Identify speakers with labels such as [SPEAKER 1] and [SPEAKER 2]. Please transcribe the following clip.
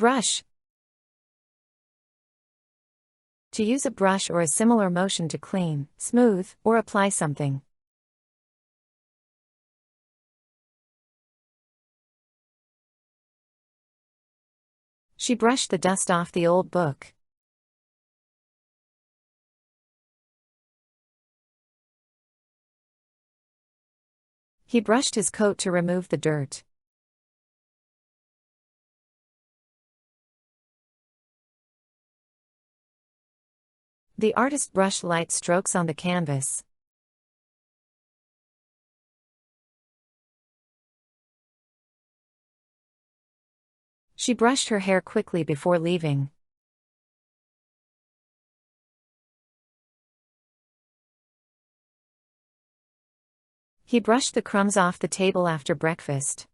[SPEAKER 1] Brush. To use a brush or a similar motion to clean, smooth, or apply something. She brushed the dust off the old book. He brushed his coat to remove the dirt. The artist brushed light strokes on the canvas. She brushed her hair quickly before leaving. He brushed the crumbs off the table after breakfast.